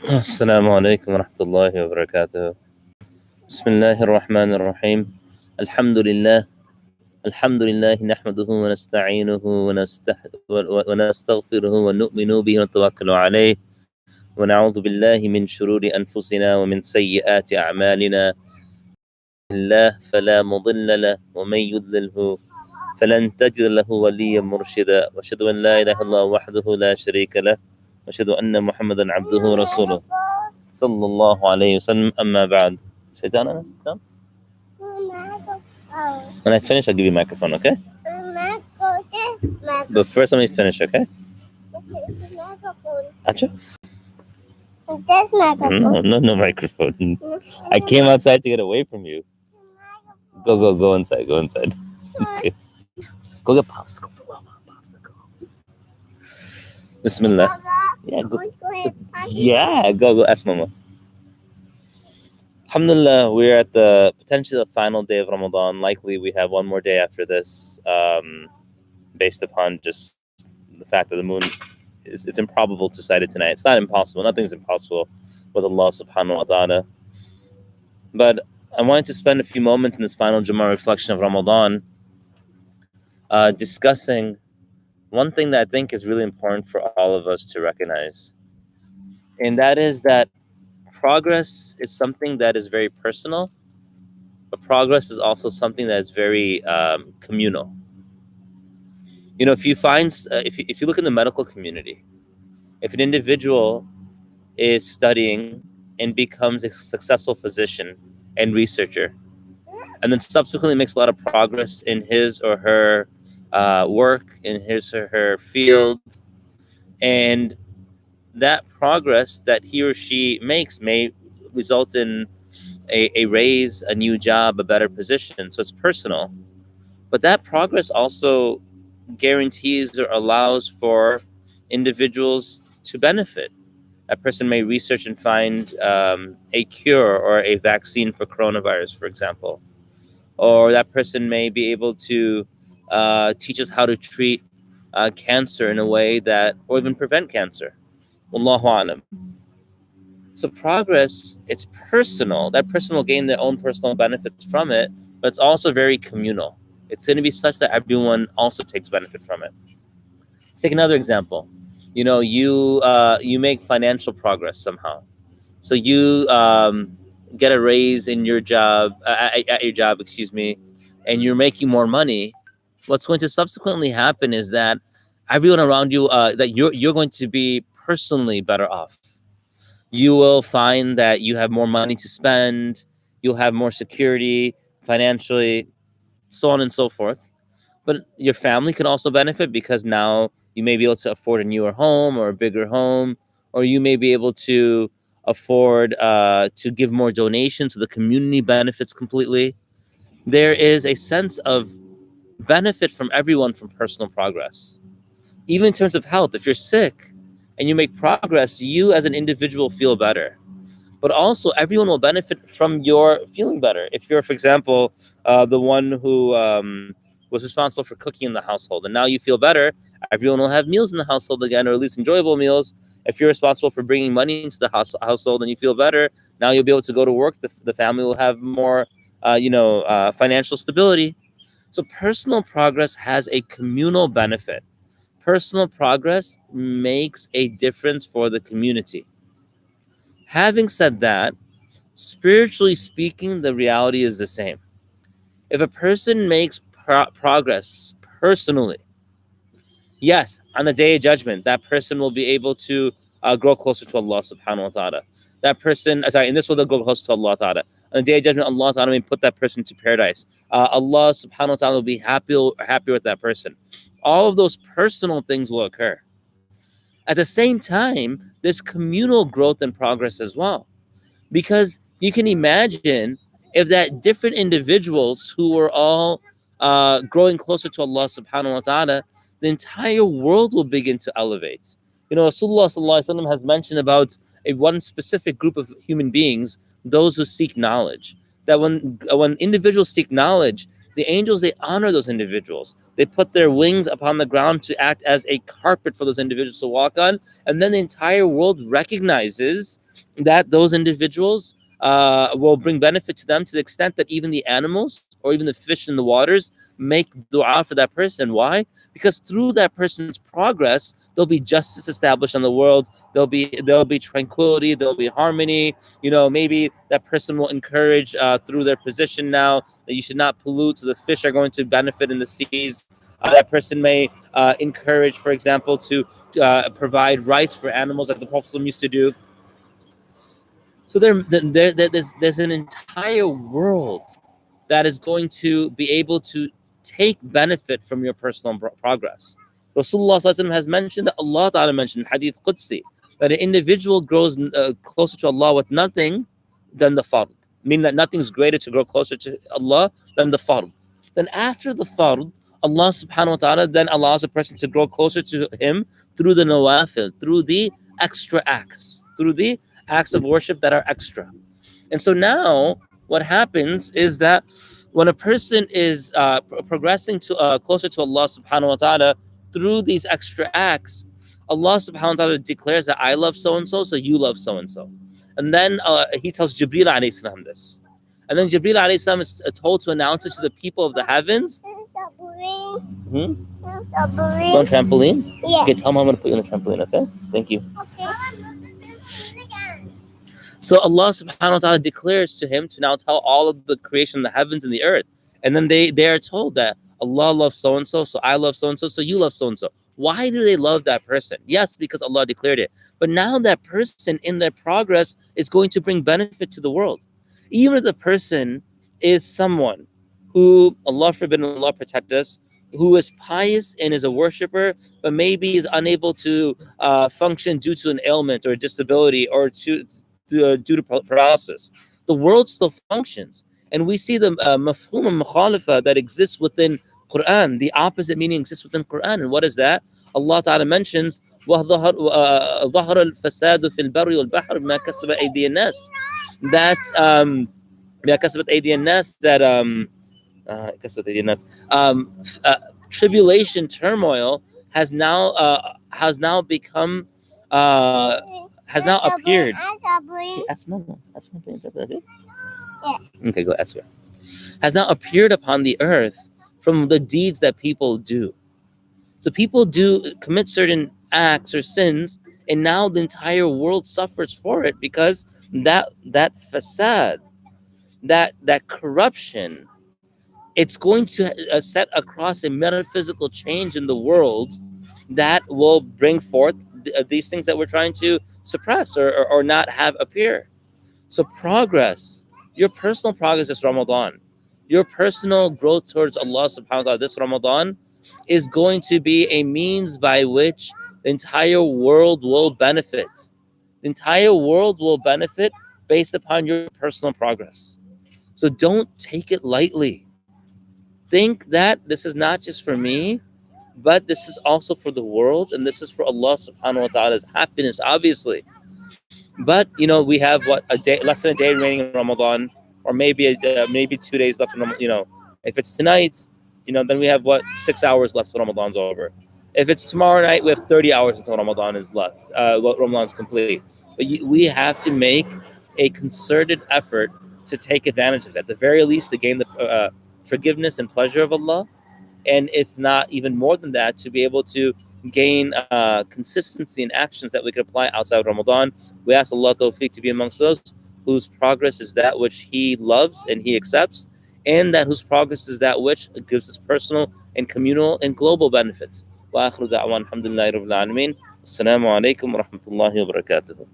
السلام عليكم ورحمة الله وبركاته. بسم الله الرحمن الرحيم. الحمد لله نحمده ونستعينه ونستغفره ونؤمن به ونتوكل عليه ونعوذ بالله من شرور أنفسنا ومن سيئات أعمالنا. الله فلا مضل له ومن يضلله فلن تجد له وليا مرشدا، وأشهد أن لا إله إلا الله وحده لا شريك له، وأشهد أن محمدا عبده ورسوله صلى الله عليه وسلم. أما بعد. Sit down, Anas. Come. When I finish, I'll give you a microphone, okay? But first, let me finish, okay? Acha? No microphone. I came outside to get away from you. Go inside. Go inside. Okay. Go get popsicle for Mama. Popsicle. Bismillah. Yeah, go ask Mama. Alhamdulillah, we're at the potentially the final day of Ramadan. Likely we have one more day after this, based upon just the fact that the moon it's improbable to sight it tonight. It's not impossible. Nothing's impossible with Allah subhanahu wa ta'ala. But I wanted to spend a few moments in this final Jumu'ah reflection of Ramadan discussing one thing that I think is really important for all of us to recognize. And that is that progress is something that is very personal, but progress is also something that is very communal. You know, if you find, if you look in the medical community, if an individual is studying and becomes a successful physician and researcher, and then subsequently makes a lot of progress in his or her work, in his or her field, and that progress that he or she makes may result in a raise, a new job, a better position. So it's personal. But that progress also guarantees or allows for individuals to benefit. A person may research and find a cure or a vaccine for coronavirus, for example. Or that person may be able to teach us how to treat cancer in a way that, or even prevent cancer. Wallahu alam. So progress, it's personal. That person will gain their own personal benefits from it, but it's also very communal. It's going to be such that everyone also takes benefit from it. Let's take another example. You know, you make financial progress somehow. So you get a raise in your job, at your job, and you're making more money. What's going to subsequently happen is that everyone around you, that you're going to be personally better off. You will find that you have more money to spend, you'll have more security financially, so on and so forth. But your family can also benefit because now you may be able to afford a newer home or a bigger home, or you may be able to afford to give more donations, so the community benefits completely. There is a sense of benefit from everyone from personal progress. Even in terms of health, if you're sick and you make progress, you as an individual feel better. But also everyone will benefit from your feeling better. If you're, for example, the one who was responsible for cooking in the household, and now you feel better, everyone will have meals in the household again, or at least enjoyable meals. If you're responsible for bringing money into the household and you feel better, now you'll be able to go to work. The family will have more, financial stability. So personal progress has a communal benefit. Personal progress makes a difference for the community. Having said that, spiritually speaking, the reality is the same. If a person makes progress personally, yes, on the day of judgment, that person will be able to grow closer to Allah subhanahu wa ta'ala. That person, in this world, they'll go closer to Allah ta'ala. On the day of judgment, Allah ta'ala may put that person to paradise. Allah subhanahu wa ta'ala will be happy with that person. All of those personal things will occur. At the same time, there's communal growth and progress as well. Because you can imagine if that different individuals who were all growing closer to Allah subhanahu wa ta'ala, the entire world will begin to elevate. You know, Rasulullah sallallahu alaihi wasallam has mentioned about one specific group of human beings, those who seek knowledge. That when individuals seek knowledge, the angels, they honor those individuals. They put their wings upon the ground to act as a carpet for those individuals to walk on. And then the entire world recognizes that those individuals will bring benefit to them, to the extent that even the animals or even the fish in the waters make dua for that person. Why? Because through that person's progress, there'll be justice established on the world. There'll be tranquility. There'll be harmony. Maybe that person will encourage through their position now that you should not pollute, so the fish are going to benefit in the seas. That person may encourage, for example, to provide rights for animals, like the Prophet used to do. So there's an entire world that is going to be able to take benefit from your personal progress. Rasulullah ﷺ has mentioned, that Allah Ta'ala mentioned in Hadith Qudsi, that an individual grows closer to Allah with nothing than the fard. Meaning that nothing's greater to grow closer to Allah than the fard. Then after the fard, Allah subhanahu wa ta'ala then allows a person to grow closer to Him through the nawafil, through the extra acts, through the acts of worship that are extra. And so now what happens is that when a person is progressing to closer to Allah subhanahu wa ta'ala through these extra acts, Allah subhanahu wa ta'ala declares that I love so-and-so, so you love so-and-so. And then He tells Jibreel alayhi salam this. And then Jibreel alayhi salam is told to announce it to the people of the heavens. On trampoline? Yeah. Okay, tell Mom I'm going to put you on a trampoline, okay? Thank you. Okay. So Allah subhanahu wa ta'ala declares to him to now tell all of the creation, the heavens and the earth. And then they are told that Allah loves so-and-so, so I love so-and-so, so you love so-and-so. Why do they love that person? Yes, because Allah declared it. But now that person in their progress is going to bring benefit to the world. Even if the person is someone who, Allah forbid, Allah protect us, who is pious and is a worshiper, but maybe is unable to function due to an ailment or a disability or due to paralysis, the world still functions. And we see the mafhum al-mukhalifa that exists within Quran. The opposite meaning exists within Quran. And what is that? Allah Ta'ala mentions ظَهَرَ الْفَسَادُ فِي الْبَرِّ وَالْبَحْرِ بِمَا كَسَبَتْ أَيْدِيَ النَّاسِ. That بِمَا كَسَبَتْ أَيْدِيَ النَّاسِ, that tribulation, turmoil has now become has now appeared. Ask Mama. Ask Mama. Okay, go ask her. Has now appeared upon the earth from the deeds that people do. So people commit certain acts or sins, and now the entire world suffers for it, because that facade, that corruption, it's going to set across a metaphysical change in the world that will bring forth these things that we're trying to suppress or not have appear. So progress, your personal progress this Ramadan, your personal growth towards Allah subhanahu wa ta'ala this Ramadan is going to be a means by which the entire world will benefit. The entire world will benefit based upon your personal progress. So don't take it lightly. Think that this is not just for me, but this is also for the world, and this is for Allah subhanahu wa ta'ala's happiness, obviously. But we have less than a day remaining in Ramadan, or maybe 2 days left in Ramadan. If it's tonight, then we have 6 hours left till Ramadan's over. If it's tomorrow night, we have 30 hours until Ramadan is left. Ramadan's complete. But we have to make a concerted effort to take advantage of it. At the very least, to gain the forgiveness and pleasure of Allah, and if not even more than that, to be able to gain consistency in actions that we could apply outside Ramadan. We ask Allah tawfiq to be amongst those whose progress is that which He loves and He accepts, and that whose progress is that which gives us personal and communal and global benefits. Wa akhiru da'wan alhamdulillahi rabbil alameen. Assalamu alaikum wa rahmatullahi wa barakatuh.